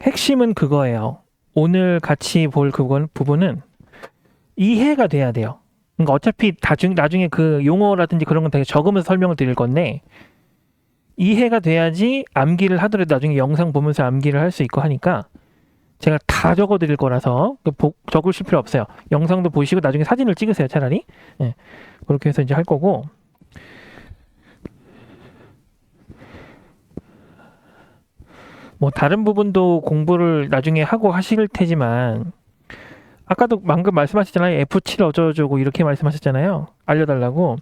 핵심은 그거예요. 오늘 같이 볼 부분은 이해가 돼야 돼요. 그러니까 어차피 나중에 그 용어라든지 그런 건 되게 적으면서 설명을 드릴 건데 이해가 돼야지 암기를 하더라도 나중에 영상 보면서 암기를 할 수 있고 하니까 제가 다 적어 드릴 거라서 적으실 필요 없어요. 영상도 보시고 나중에 사진을 찍으세요, 차라리. 네, 그렇게 해서 이제 할 거고. 뭐 다른 부분도 공부를 나중에 하고 하실 테지만 아까도 방금 말씀하셨잖아요. F7 어쩌고저쩌고 이렇게 말씀하셨잖아요. 알려달라고.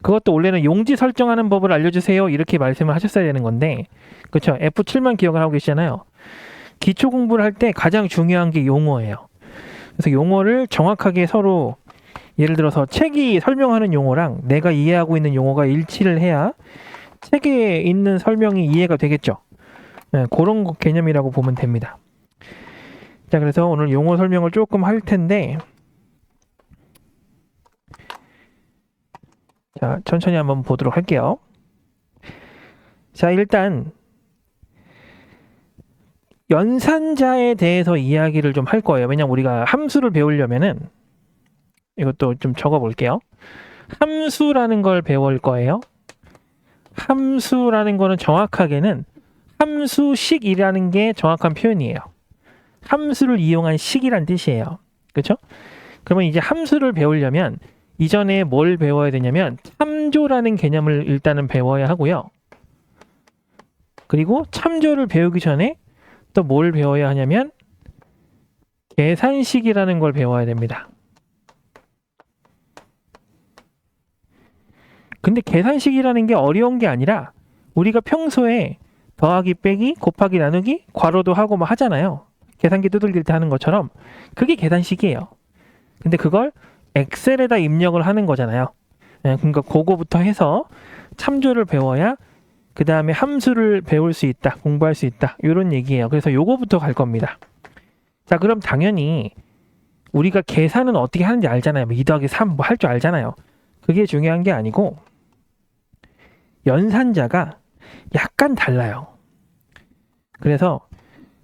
그것도 원래는 용지 설정하는 법을 알려주세요. 이렇게 말씀을 하셨어야 되는 건데 그렇죠. F7만 기억을 하고 계시잖아요. 기초 공부를 할 때 가장 중요한 게 용어예요. 그래서 용어를 정확하게 서로 예를 들어서 책이 설명하는 용어랑 내가 이해하고 있는 용어가 일치를 해야 책에 있는 설명이 이해가 되겠죠. 네, 그런 개념이라고 보면 됩니다. 자, 그래서 오늘 용어 설명을 조금 할 텐데 자, 천천히 한번 보도록 할게요. 자, 일단 연산자에 대해서 이야기를 좀 할 거예요. 왜냐면 우리가 함수를 배우려면은 이것도 좀 적어 볼게요. 함수라는 걸 배울 거예요. 함수라는 거는 정확하게는 함수식이라는 게 정확한 표현이에요. 함수를 이용한 식이란 뜻이에요. 그렇죠? 그러면 이제 함수를 배우려면 이전에 뭘 배워야 되냐면 참조라는 개념을 일단은 배워야 하고요. 그리고 참조를 배우기 전에 또 뭘 배워야 하냐면 계산식이라는 걸 배워야 됩니다. 근데 계산식이라는 게 어려운 게 아니라 우리가 평소에 더하기 빼기 곱하기 나누기 괄호도 하고 막 하잖아요. 계산기 두들길 때 하는 것처럼 그게 계산식이에요. 근데 그걸 엑셀에다 입력을 하는 거잖아요. 그러니까 그거부터 해서 참조를 배워야 그 다음에 함수를 배울 수 있다, 공부할 수 있다 이런 얘기예요. 그래서 요거부터 갈 겁니다. 자, 그럼 당연히 우리가 계산은 어떻게 하는지 알잖아요. 2 더하기 3 뭐 할 줄 알잖아요. 그게 중요한 게 아니고 연산자가 약간 달라요. 그래서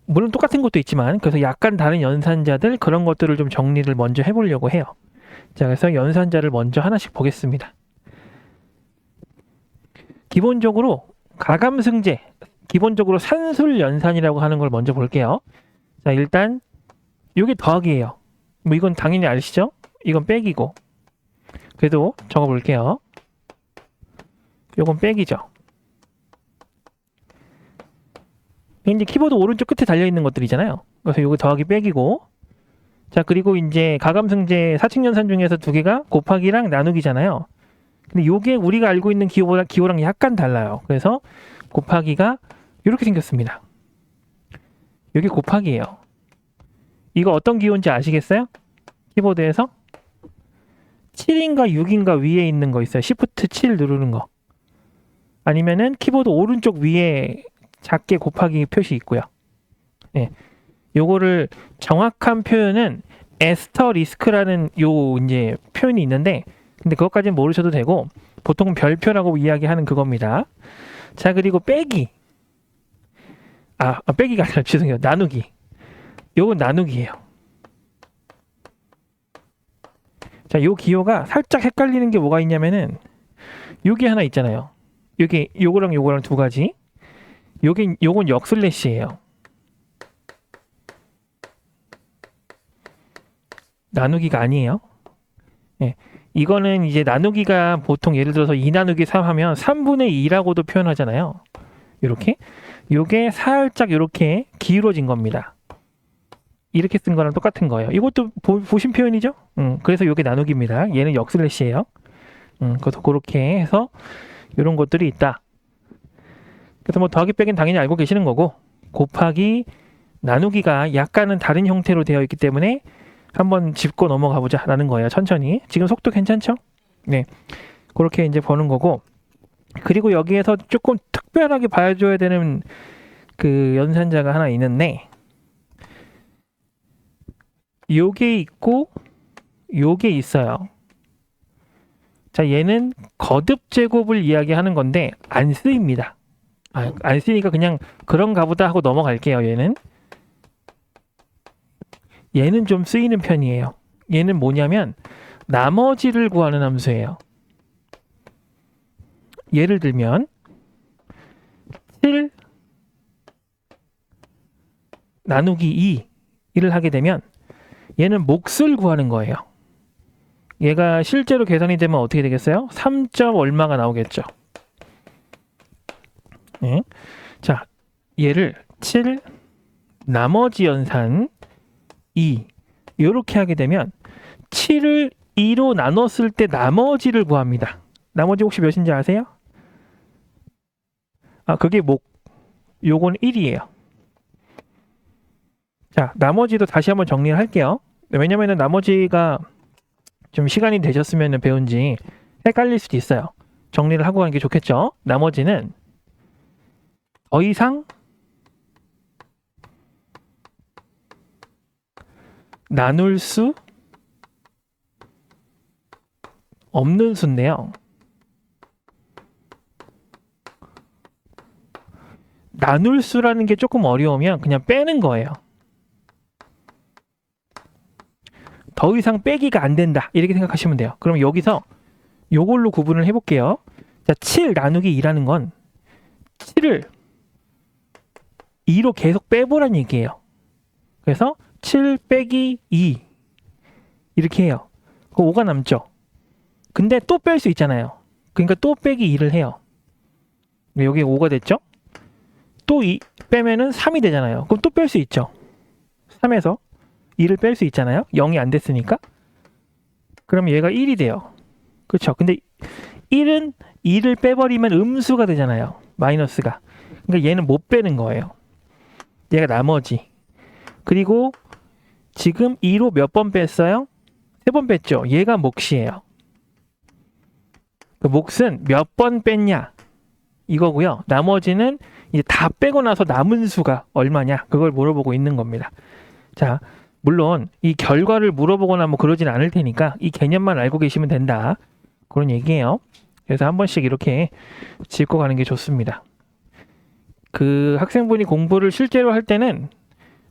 물론 똑같은 것도 있지만 그래서 약간 다른 연산자들 그런 것들을 좀 정리를 먼저 해보려고 해요. 자, 그래서 연산자를 먼저 하나씩 보겠습니다. 기본적으로 가감승제, 기본적으로 산술 연산이라고 하는 걸 먼저 볼게요. 자, 일단 이게 더하기예요. 뭐 이건 당연히 아시죠? 이건 빼기고. 그래도 적어볼게요. 이건 빼기죠. 이제 키보드 오른쪽 끝에 달려있는 것들이잖아요. 그래서 이거 더하기 빼기고. 자, 그리고 이제 가감승제 사칙연산 중에서 두 개가 곱하기랑 나누기잖아요. 근데 요게 우리가 알고 있는 기호랑 약간 달라요. 그래서 곱하기가 이렇게 생겼습니다. 여기 곱하기예요. 이거 어떤 기호인지 아시겠어요? 키보드에서 7인가 6인가 위에 있는 거 있어요. Shift 7 누르는 거. 아니면은 키보드 오른쪽 위에 작게 곱하기 표시 있고요. 예. 요거를 정확한 표현은 에스터리스크라는 요 이제 표현이 있는데 근데 그것까지는 모르셔도 되고 보통은 별표라고 이야기하는 그겁니다. 자, 그리고 빼기. 빼기가 아니라 죄송해요. 나누기. 요건 나누기예요. 자, 요 기호가 살짝 헷갈리는 게 뭐가 있냐면은 요게 하나 있잖아요. 요거랑 두 가지. 요건 역슬래시예요. 나누기가 아니에요. 예. 이거는 이제 나누기가 보통 예를 들어서 2 나누기 3 하면 3분의 2라고도 표현하잖아요. 이렇게. 요게 살짝 이렇게 기울어진 겁니다. 이렇게 쓴 거랑 똑같은 거예요. 이것도 보신 표현이죠? 그래서 요게 나누기입니다. 얘는 역슬래시예요. 그래서 그렇게 해서 이런 것들이 있다. 그래서 뭐 더하기 빼기는 당연히 알고 계시는 거고 곱하기 나누기가 약간은 다른 형태로 되어 있기 때문에 한번 짚고 넘어가 보자 라는 거예요. 천천히. 지금 속도 괜찮죠? 네. 그렇게 이제 보는 거고 그리고 여기에서 조금 특별하게 봐줘야 되는 그 연산자가 하나 있는데 요게 있고 요게 있어요. 자, 얘는 거듭 제곱을 이야기하는 건데 안 쓰입니다. 안 쓰니까 그냥 그런가 보다 하고 넘어갈게요. 얘는 얘는 좀 쓰이는 편이에요. 얘는 뭐냐면 나머지를 구하는 함수예요. 예를 들면 7 나누기 2를 하게 되면 얘는 몫을 구하는 거예요. 얘가 실제로 계산이 되면 어떻게 되겠어요? 3. 얼마가 나오겠죠. 네. 자, 얘를 7 나머지 연산 2 이렇게 하게 되면 7을 2로 나눴을 때 나머지를 구합니다. 나머지 혹시 몇인지 아세요? 그게 요건 1이에요. 자, 나머지도 다시 한번 정리를 할게요. 왜냐면은 나머지가 좀 시간이 되셨으면 배운 지 헷갈릴 수도 있어요. 정리를 하고 가는 게 좋겠죠. 나머지는 더 이상 나눌 수 없는 수인데요. 나눌 수라는 게 조금 어려우면 그냥 빼는 거예요. 더 이상 빼기가 안 된다 이렇게 생각하시면 돼요. 그럼 여기서 요걸로 구분을 해볼게요. 자, 7 나누기 2라는 건 7을 2로 계속 빼보란 얘기예요. 그래서 7 빼기 2 이렇게 해요. 그 5가 남죠. 근데 또 뺄 수 있잖아요. 그러니까 또 빼기 2를 해요. 여기 5가 됐죠? 또 2 빼면은 3이 되잖아요. 그럼 또 뺄 수 있죠. 3에서 2를 뺄 수 있잖아요. 0이 안 됐으니까. 그럼 얘가 1이 돼요. 그렇죠. 근데 1은 2를 빼버리면 음수가 되잖아요. 마이너스가. 그러니까 얘는 못 빼는 거예요. 얘가 나머지. 그리고 지금 2로 몇 번 뺐어요? 3번 뺐죠. 얘가 몫이에요. 그 몫은 몇 번 뺐냐 이거고요. 나머지는 이제 다 빼고 나서 남은 수가 얼마냐 그걸 물어보고 있는 겁니다. 자, 물론 이 결과를 물어보거나 뭐 그러진 않을 테니까 이 개념만 알고 계시면 된다 그런 얘기예요. 그래서 한 번씩 이렇게 짚고 가는 게 좋습니다. 그 학생분이 공부를 실제로 할 때는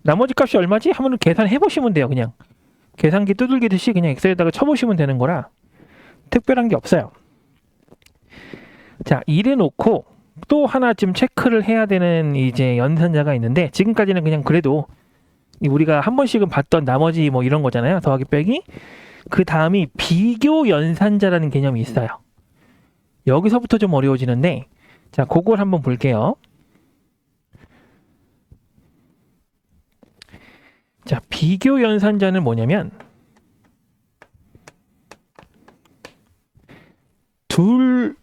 나머지 값이 얼마지? 하면 계산해 보시면 돼요. 그냥 계산기 두들기듯이 그냥 엑셀에다가 쳐보시면 되는 거라 특별한 게 없어요. 자, 이래 놓고 또 하나쯤 체크를 해야 되는 이제 연산자가 있는데 지금까지는 그냥 그래도 우리가 한 번씩은 봤던 나머지 뭐 이런 거잖아요. 더하기 빼기. 그 다음이 비교 연산자라는 개념이 있어요. 여기서부터 좀 어려워지는데 자, 그걸 한번 볼게요. 자, 비교 연산자는 뭐냐면 둘을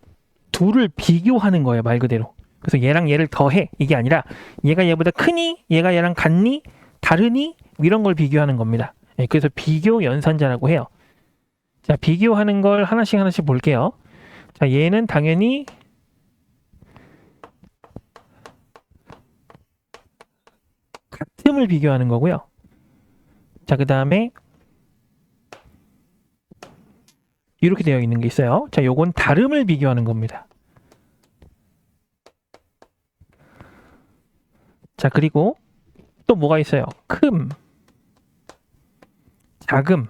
비교하는 거예요. 말 그대로. 그래서 얘랑 얘를 더해 이게 아니라 얘가 얘보다 크니? 얘가 얘랑 같니? 다르니? 이런 걸 비교하는 겁니다. 그래서 비교 연산자라고 해요. 자, 비교하는 걸 하나씩 볼게요. 자, 얘는 당연히 같음을 비교하는 거고요. 자, 그 다음에 이렇게 되어 있는 게 있어요. 자, 요건 다름을 비교하는 겁니다. 자, 그리고 또 뭐가 있어요? 큼, 작음,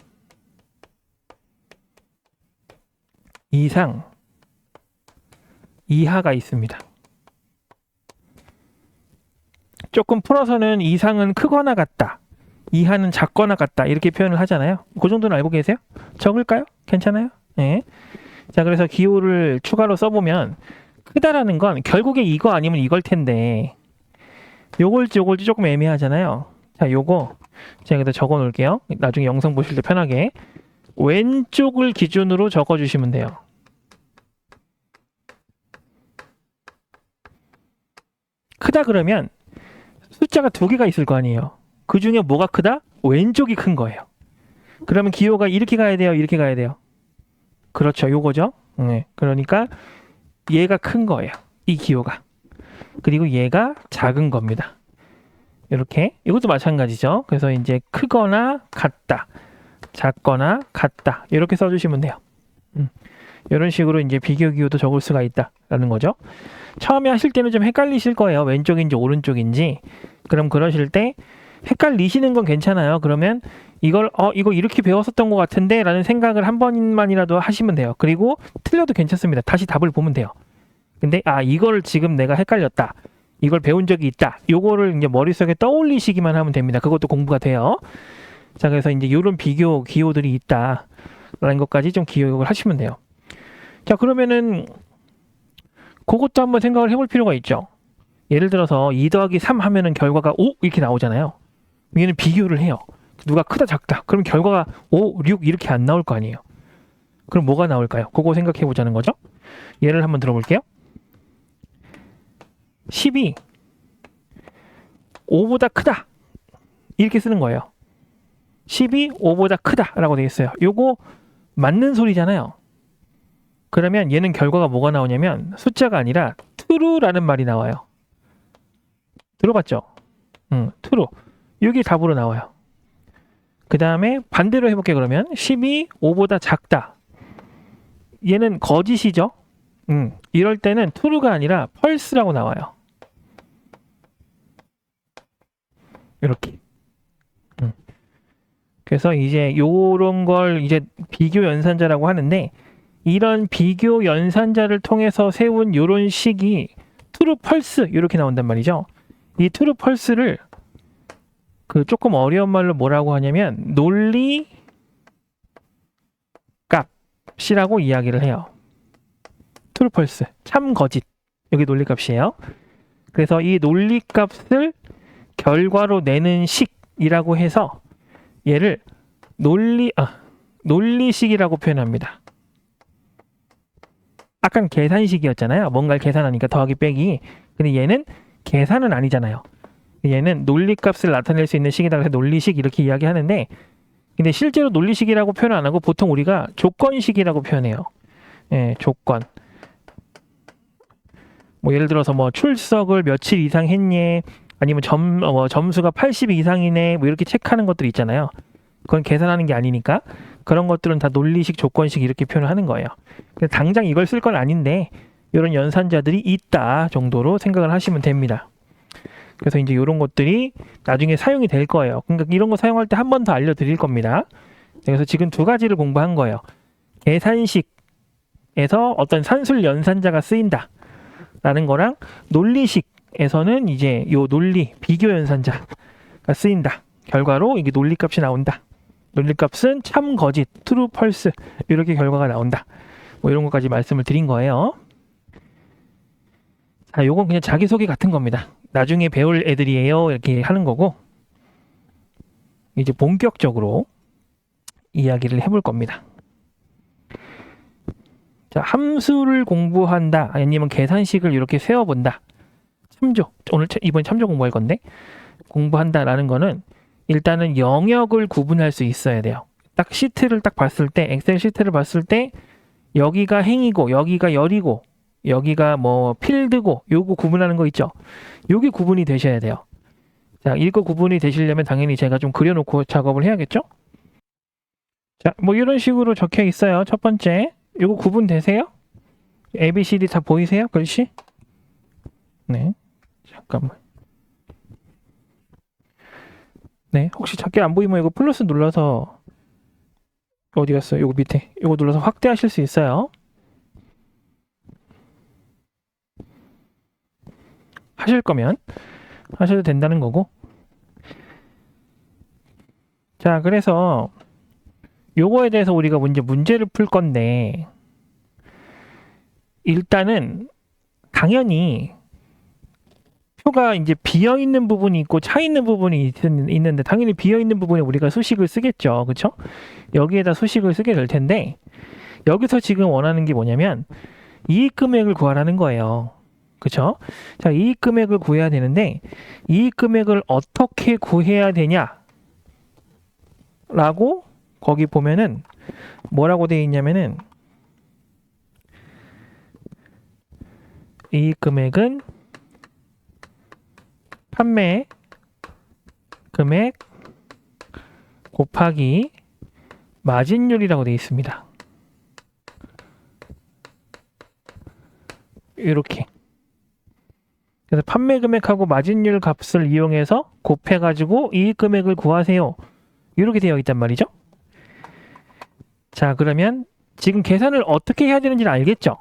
이상, 이하가 있습니다. 조금 풀어서는 이상은 크거나 같다, 이하는 작거나 같다 이렇게 표현을 하잖아요. 그 정도는 알고 계세요? 적을까요? 괜찮아요? 네. 자, 그래서 기호를 추가로 써보면 크다라는 건 결국에 이거 아니면 이걸 텐데 요걸지 조금 애매하잖아요. 자, 요거 제가 여기다 적어 놓을게요. 나중에 영상 보실 때 편하게 왼쪽을 기준으로 적어 주시면 돼요. 크다 그러면 숫자가 2개가 있을 거 아니에요. 그 중에 뭐가 크다? 왼쪽이 큰 거예요. 그러면 기호가 이렇게 가야 돼요? 이렇게 가야 돼요? 그렇죠. 요거죠. 네. 그러니까 얘가 큰 거예요. 이 기호가. 그리고 얘가 작은 겁니다. 이렇게. 이것도 마찬가지죠. 그래서 이제 크거나 같다, 작거나 같다 이렇게 써주시면 돼요. 이런 식으로 이제 비교 기호도 적을 수가 있다라는 거죠. 처음에 하실 때는 좀 헷갈리실 거예요. 왼쪽인지 오른쪽인지. 그럼 그러실 때 헷갈리시는 건 괜찮아요. 그러면 이거 이렇게 배웠었던 것 같은데 라는 생각을 한 번만이라도 하시면 돼요. 그리고 틀려도 괜찮습니다. 다시 답을 보면 돼요. 근데 이걸 지금 내가 헷갈렸다. 이걸 배운 적이 있다. 요거를 이제 머릿속에 떠올리시기만 하면 됩니다. 그것도 공부가 돼요. 자, 그래서 이제 이런 비교 기호들이 있다라는 것까지 좀 기억을 하시면 돼요. 자, 그러면은 그것도 한번 생각을 해볼 필요가 있죠. 예를 들어서 2 더하기 3 하면은 결과가 5 이렇게 나오잖아요. 얘는 비교를 해요. 누가 크다 작다. 그럼 결과가 5, 6 이렇게 안 나올 거 아니에요. 그럼 뭐가 나올까요? 그거 생각해 보자는 거죠. 예를 한번 들어볼게요. 10이 5보다 크다. 이렇게 쓰는 거예요. 10이 5보다 크다라고 되어 있어요. 요거 맞는 소리잖아요. 그러면 얘는 결과가 뭐가 나오냐면 숫자가 아니라 true라는 말이 나와요. 들어봤죠? true. 이게 답으로 나와요. 그 다음에 반대로 해볼게요. 그러면 10이 5보다 작다. 얘는 거짓이죠? 이럴 때는 true가 아니라 false라고 나와요. 이렇게. 그래서 이제 요런 걸 이제 비교 연산자라고 하는데, 이런 비교 연산자를 통해서 세운 요런 식이 true, false 이렇게 나온단 말이죠. 이 true, false를 그 조금 어려운 말로 뭐라고 하냐면 논리 값이라고 이야기를 해요. true, false, 참 거짓. 여기 논리 값이에요. 그래서 이 논리 값을 결과로 내는 식이라고 해서 얘를 논리식이라고 표현합니다. 아까는 계산식이었잖아요. 뭔가를 계산하니까 더하기 빼기. 근데 얘는 계산은 아니잖아요. 얘는 논리값을 나타낼 수 있는 식이다. 그래서 논리식 이렇게 이야기하는데, 근데 실제로 논리식이라고 표현 안 하고 보통 우리가 조건식이라고 표현해요. 예, 조건. 뭐 예를 들어서 뭐 출석을 며칠 이상 했니? 아니면 점수가 80 이상이네? 뭐 이렇게 체크하는 것들 있잖아요. 그건 계산하는 게 아니니까 그런 것들은 다 논리식, 조건식 이렇게 표현을 하는 거예요. 당장 이걸 쓸 건 아닌데 이런 연산자들이 있다 정도로 생각을 하시면 됩니다. 그래서 이제 이런 것들이 나중에 사용이 될 거예요. 그러니까 이런 거 사용할 때 한 번 더 알려드릴 겁니다. 그래서 지금 두 가지를 공부한 거예요. 계산식에서 어떤 산술 연산자가 쓰인다 라는 거랑 논리식에서는 이제 요 논리, 비교 연산자가 쓰인다. 결과로 이게 논리값이 나온다. 논리값은 참, 거짓, true, false 이렇게 결과가 나온다. 뭐 이런 것까지 말씀을 드린 거예요. 자, 요건 그냥 자기소개 같은 겁니다. 나중에 배울 애들이에요 이렇게 하는 거고, 이제 본격적으로 이야기를 해볼 겁니다. 자, 함수를 공부한다 아니면 계산식을 이렇게 세워본다. 참조, 이번에 참조 공부할 건데, 공부한다라는 거는 일단은 영역을 구분할 수 있어야 돼요. 딱 시트를 딱 봤을 때, 엑셀 시트를 봤을 때 여기가 행이고 여기가 열이고 여기가 뭐 필드고 요거 구분하는 거 있죠. 요게 구분이 되셔야 돼요. 자, 이거 구분이 되시려면 당연히 제가 좀 그려놓고 작업을 해야겠죠. 자, 뭐 이런 식으로 적혀 있어요. 첫 번째, 요거 구분 되세요? A, B, C, D 다 보이세요? 글씨? 네, 잠깐만. 네, 혹시 작게 안 보이면 이거 플러스 눌러서, 어디 갔어요? 요거 밑에 요거 눌러서 확대하실 수 있어요. 하실 거면 하셔도 된다는 거고. 자, 그래서 요거에 대해서 우리가 문제를 풀 건데, 일단은 당연히 표가 이제 비어 있는 부분이 있고 차 있는 부분이 있는데, 당연히 비어 있는 부분에 우리가 수식을 쓰겠죠. 그렇죠? 여기에다 수식을 쓰게 될 텐데, 여기서 지금 원하는 게 뭐냐면 이익 금액을 구하라는 거예요. 그렇죠? 자, 이익 금액을 구해야 되는데 이익 금액을 어떻게 구해야 되냐? 라고 거기 보면은 뭐라고 되어 있냐면은, 이익 금액은 판매 금액 곱하기 마진율이라고 되어 있습니다. 이렇게. 그래서 판매 금액하고 마진율 값을 이용해서 곱해가지고 이익 금액을 구하세요. 이렇게 되어 있단 말이죠. 자, 그러면 지금 계산을 어떻게 해야 되는지는 알겠죠?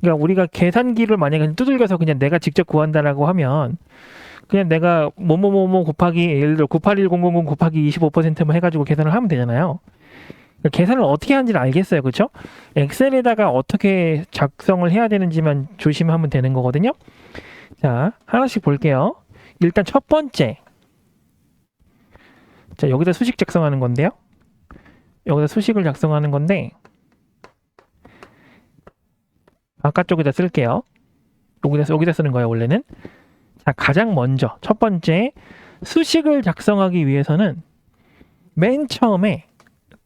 그러니까 우리가 계산기를 만약에 두들겨서 그냥 내가 직접 구한다라고 하면 그냥 내가 뭐뭐뭐뭐 곱하기 예를 들어 981000 곱하기 25%만 해가지고 계산을 하면 되잖아요. 그러니까 계산을 어떻게 하는지는 알겠어요. 그렇죠? 엑셀에다가 어떻게 작성을 해야 되는지만 조심하면 되는 거거든요. 자, 하나씩 볼게요. 일단 첫 번째. 자, 여기다 수식 작성하는 건데요. 여기다 수식을 작성하는 건데 바깥쪽에다 쓸게요. 여기다 쓰는 거예요, 원래는. 자, 가장 먼저 첫 번째 수식을 작성하기 위해서는 맨 처음에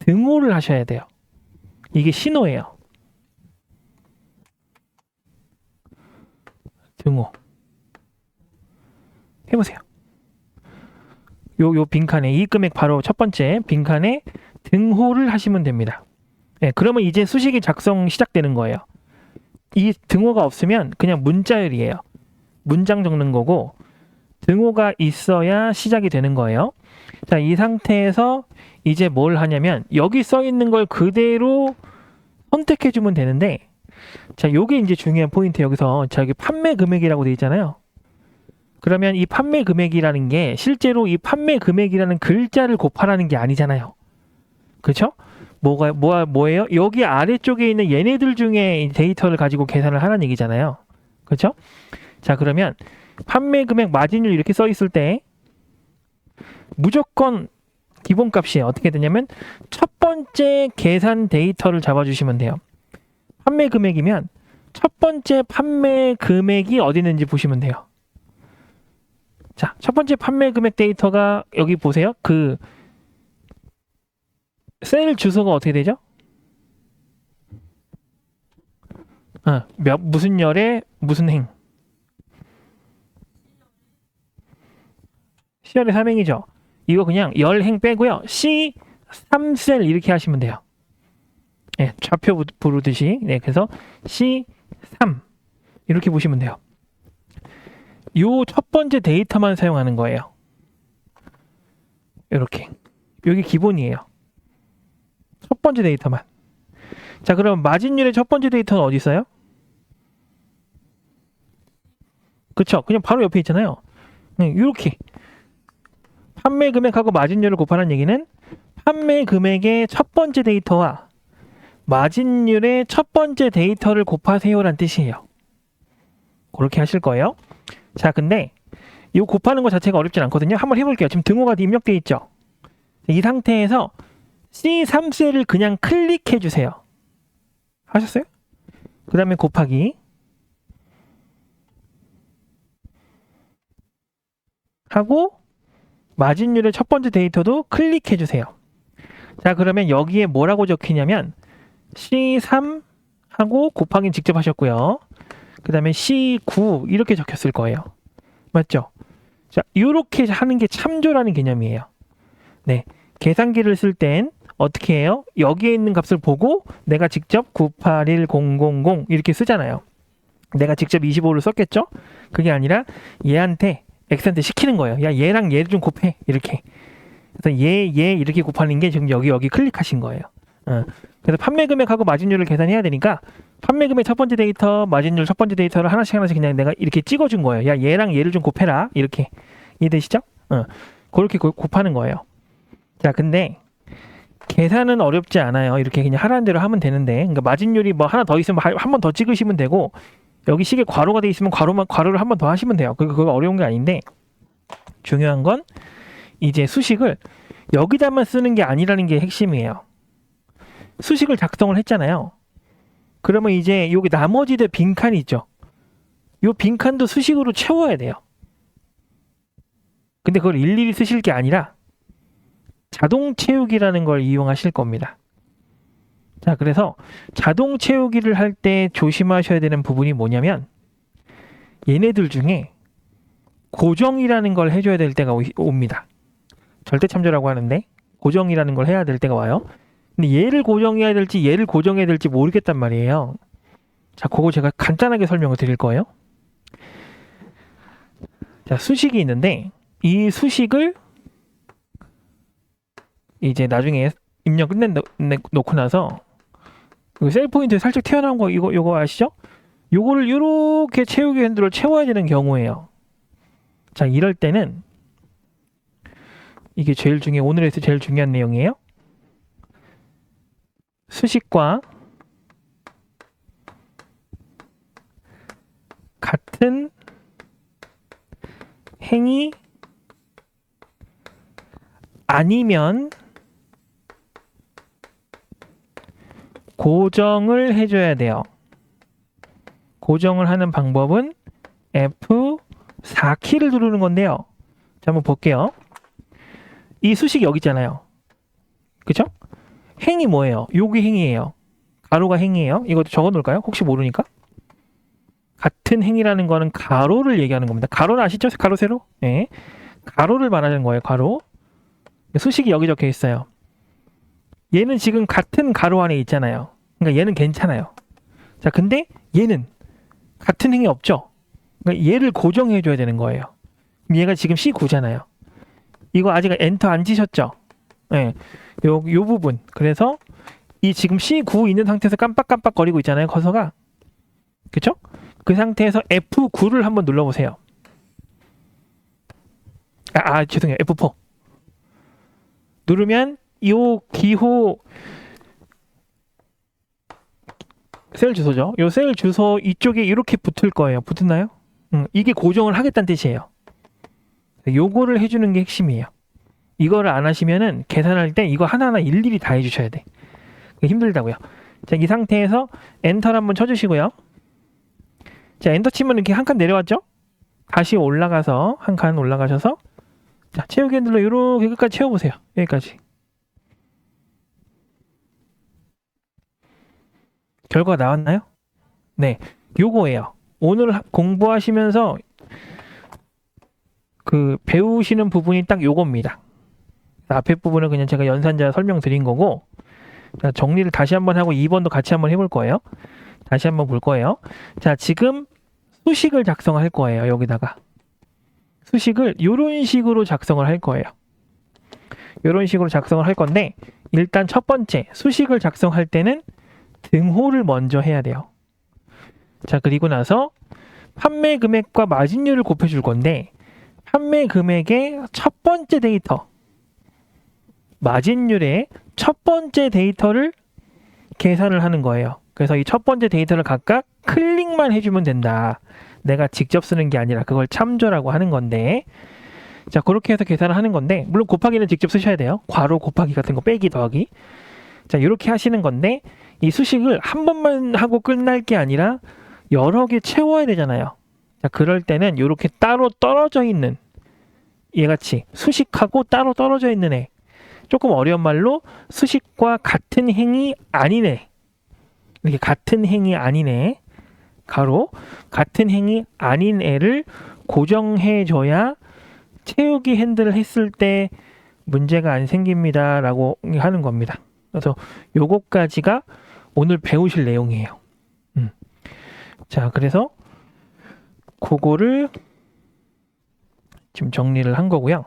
등호를 하셔야 돼요. 이게 신호예요. 등호. 해보세요. 요 빈칸에 이익 금액 바로 첫 번째 빈칸에 등호를 하시면 됩니다. 네, 그러면 이제 수식이 작성 시작되는 거예요. 이 등호가 없으면 그냥 문자열이에요. 문장 적는 거고 등호가 있어야 시작이 되는 거예요. 자, 이 상태에서 이제 뭘 하냐면 여기 써 있는 걸 그대로 선택해 주면 되는데 자, 요게 이제 중요한 포인트. 여기서 자, 여기 판매 금액이라고 돼 있잖아요. 그러면 이 판매 금액이라는 게 실제로 이 판매 금액이라는 글자를 곱하라는 게 아니잖아요. 그렇죠? 뭐예요? 여기 아래쪽에 있는 얘네들 중에 데이터를 가지고 계산을 하라는 얘기잖아요. 그렇죠? 자, 그러면 판매 금액 마진율 이렇게 써 있을 때 무조건 기본값이 어떻게 되냐면 첫 번째 계산 데이터를 잡아주시면 돼요. 판매 금액이면 첫 번째 판매 금액이 어디 있는지 보시면 돼요. 자, 첫 번째 판매 금액 데이터가 여기 보세요. 그 셀 주소가 어떻게 되죠? 무슨 열에 무슨 행. C열의 3행이죠. 이거 그냥 열행 빼고요. C3셀 이렇게 하시면 돼요. 네, 좌표 부르듯이. 네, 그래서 C3 이렇게 보시면 돼요. 요 첫 번째 데이터만 사용하는 거예요. 이렇게. 여기 기본이에요. 첫 번째 데이터만. 자, 그럼 마진율의 첫 번째 데이터는 어디 있어요? 그쵸? 그냥 바로 옆에 있잖아요. 이렇게 판매 금액하고 마진율을 곱하는 얘기는 판매 금액의 첫 번째 데이터와 마진율의 첫 번째 데이터를 곱하세요라는 뜻이에요. 그렇게 하실 거예요. 자, 근데 이 곱하는 것 자체가 어렵진 않거든요. 한번 해볼게요. 지금 등호가 입력되어 있죠. 이 상태에서 C3셀을 그냥 클릭해 주세요. 하셨어요? 그 다음에 곱하기 하고 마진율의 첫 번째 데이터도 클릭해 주세요. 자, 그러면 여기에 뭐라고 적히냐면 C3 하고 곱하기는 직접 하셨고요. 그 다음에 C9 이렇게 적혔을 거예요. 맞죠? 자, 이렇게 하는 게 참조라는 개념이에요. 네, 계산기를 쓸 땐 어떻게 해요? 여기에 있는 값을 보고 내가 직접 981000 이렇게 쓰잖아요. 내가 직접 25를 썼겠죠? 그게 아니라 얘한테 X한테 시키는 거예요. 야, 얘랑 얘를 좀 곱해. 이렇게. 그래서 얘 이렇게 곱하는 게 지금 여기 클릭하신 거예요. 그래서 판매 금액하고 마진율을 계산해야 되니까 판매 금액 첫 번째 데이터, 마진율 첫 번째 데이터를 하나씩 그냥 내가 이렇게 찍어준 거예요. 야, 얘랑 얘를 좀 곱해라. 이렇게. 이해되시죠? 그렇게 곱하는 거예요. 자, 근데 계산은 어렵지 않아요. 이렇게 그냥 하라는 대로 하면 되는데, 그러니까 마진율이 뭐 하나 더 있으면 한 번 더 찍으시면 되고, 여기 식에 괄호가 돼 있으면 괄호를 한 번 더 하시면 돼요. 그거 어려운 게 아닌데, 중요한 건 이제 수식을 여기다만 쓰는 게 아니라는 게 핵심이에요. 수식을 작성을 했잖아요. 그러면 이제 여기 나머지들 빈칸이 있죠. 이 빈칸도 수식으로 채워야 돼요. 근데 그걸 일일이 쓰실 게 아니라 자동 채우기라는 걸 이용하실 겁니다. 자, 그래서 자동 채우기를 할 때 조심하셔야 되는 부분이 뭐냐면 얘네들 중에 고정이라는 걸 해줘야 될 때가 옵니다. 절대 참조라고 하는데 고정이라는 걸 해야 될 때가 와요. 근데 얘를 고정해야 될지 얘를 고정해야 될지 모르겠단 말이에요. 자, 그거 제가 간단하게 설명을 드릴 거예요. 자, 수식이 있는데 이 수식을 이제 나중에 입력 놓고 나서 셀 포인트에 살짝 튀어나온 거 이거 아시죠? 요거를 이렇게 채우기 핸들을 채워야 되는 경우예요. 자, 이럴 때는 이게 오늘에서 제일 중요한 내용이에요. 수식과 같은 행위 아니면 고정을 해줘야 돼요. 고정을 하는 방법은 F4키를 누르는 건데요. 자, 한번 볼게요. 이 수식 여기 있잖아요. 그쵸? 행이 뭐예요? 여기 행이에요. 가로가 행이에요. 이것도 적어 놓을까요? 혹시 모르니까. 같은 행이라는 거는 가로를 얘기하는 겁니다. 가로는 아시죠? 가로 세로? 네. 가로를 말하는 거예요. 가로. 수식이 여기 적혀 있어요. 얘는 지금 같은 가로 안에 있잖아요. 그러니까 얘는 괜찮아요. 자, 근데 얘는 같은 행이 없죠? 그러니까 얘를 고정해 줘야 되는 거예요. 얘가 지금 C9잖아요. 이거 아직 엔터 안 치셨죠? 네. 요 부분. 그래서 이 지금 C9 있는 상태에서 깜빡깜빡 거리고 있잖아요. 커서가. 그쵸? 그 상태에서 F9를 한번 눌러보세요. 죄송해요. F4. 누르면 요 기호 셀 주소죠. 요 셀 주소 이쪽에 이렇게 붙을 거예요. 붙었나요? 이게 고정을 하겠다는 뜻이에요. 요거를 해주는 게 핵심이에요. 이거를 안 하시면은 계산할 때 이거 하나하나 일일이 다 해주셔야 돼. 힘들다고요. 자, 이 상태에서 엔터를 한번 쳐주시고요. 자, 엔터 치면 이렇게 한 칸 내려왔죠? 다시 올라가서 한 칸 올라가셔서 자, 채우기 핸들로 이렇게 끝까지 채워보세요. 여기까지. 결과가 나왔나요? 네, 요거예요. 오늘 공부하시면서 그 배우시는 부분이 딱 요겁니다. 앞에 부분은 그냥 제가 연산자 설명드린 거고, 자, 정리를 다시 한번 하고 2번도 같이 한번 해볼 거예요. 다시 한번 볼 거예요. 자, 지금 수식을 작성할 거예요. 여기다가 수식을 이런 식으로 작성을 할 거예요. 이런 식으로 작성을 할 건데, 일단 첫 번째 수식을 작성할 때는 등호를 먼저 해야 돼요. 자, 그리고 나서 판매 금액과 마진율을 곱해줄 건데, 판매 금액의 첫 번째 데이터, 마진율의 첫 번째 데이터를 계산을 하는 거예요. 그래서 이 첫 번째 데이터를 각각 클릭만 해주면 된다. 내가 직접 쓰는 게 아니라 그걸 참조라고 하는 건데, 자, 그렇게 해서 계산을 하는 건데, 물론 곱하기는 직접 쓰셔야 돼요. 괄호 곱하기 같은 거 빼기 더하기. 자, 이렇게 하시는 건데, 이 수식을 한 번만 하고 끝날 게 아니라 여러 개 채워야 되잖아요. 자, 그럴 때는 이렇게 따로 떨어져 있는, 얘같이 수식하고 따로 떨어져 있는 애, 조금 어려운 말로 수식과 같은 행이 아닌 애, 이렇게 같은 행이 아닌 애, 가로 같은 행이 아닌 애를 고정해 줘야 채우기 핸들을 했을 때 문제가 안 생깁니다 라고 하는 겁니다. 그래서 요거까지가 오늘 배우실 내용이에요. 자, 그래서 그거를 지금 정리를 한 거고요.